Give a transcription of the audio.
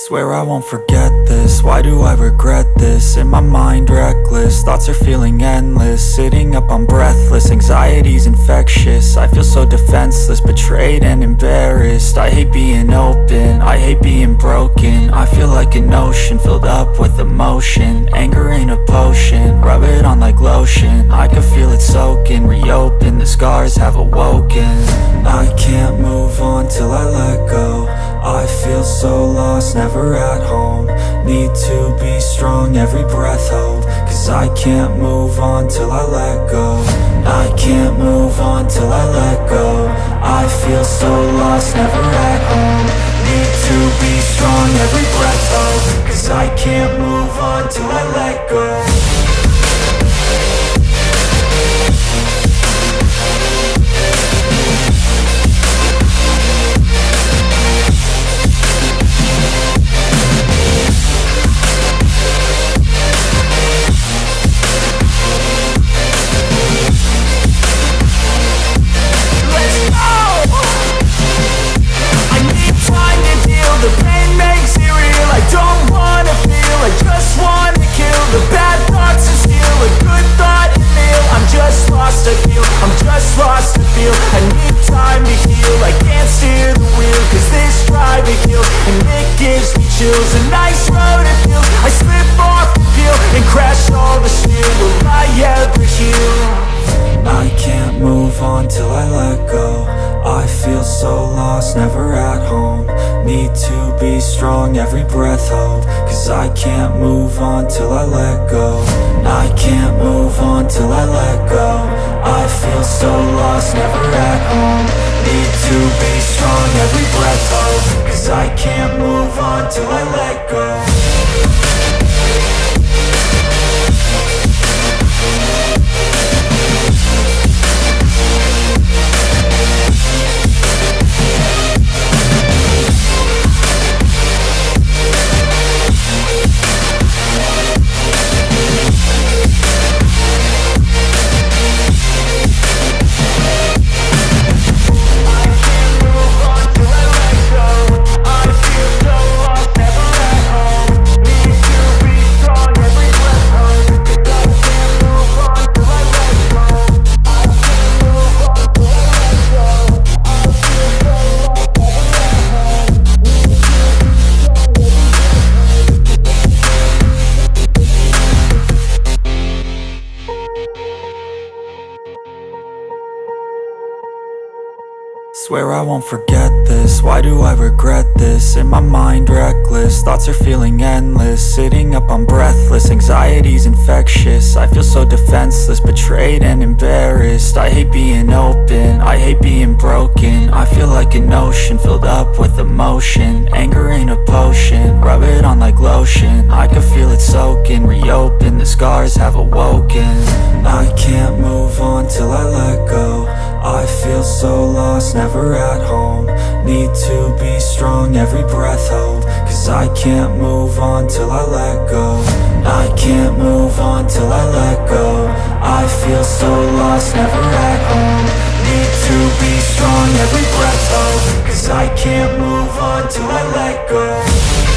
Swear I won't forget this, why do I regret this? In my mind reckless, thoughts are feeling endless. Sitting up I'm breathless, anxiety's infectious. I feel so defenseless, betrayed and embarrassed. I hate being open, I hate being broken. I feel like an ocean filled up with emotion. Anger ain't a potion, rub it on like lotion. I can feel it soaking, reopen, the scars have awoken. I can't move on till I let go. I feel so lost, never at home. Need to be strong, every breath hold. Cause I can't move on till I let go. I can't move on till I let go. I feel so lost, never at home. Need to be strong, every breath hold. Cause I can't move on till I let go. The pain makes it real, I don't wanna feel, I just wanna kill the bad thoughts and steal a good thought and feel. I'm just lost, I feel, I'm just lost, I feel. I need time to heal, I can't steer the wheel. Cause this drive it kills, and it gives me chills. A nice road it feels, I slip off the peel and crash all the steel. Will I ever heal? I can't move on till I let go. I feel so lost, never at home. Need to be strong, every breath hold. Cause I can't move on till I let go. I can't move on till I let go. I feel so lost, never at home. Need to be strong, every breath hold. Cause I can't move on till I let go. Swear I won't forget this, why do I regret this? In my mind reckless, thoughts are feeling endless. Sitting up I'm breathless, anxiety's infectious. I feel so defenseless, betrayed and embarrassed. I hate being open, I hate being broken. I feel like an ocean filled up with emotion. Anger ain't a potion, rub it on like lotion. I can feel it soaking, reopen, the scars have awoken. I can't move on till I let go. I feel so lost, never at home. Need to be strong, every breath hold. Cause I can't move on till I let go. I can't move on till I let go. I feel so lost, never at home. Need to be strong, every breath hold. Cause I can't move on till I let go.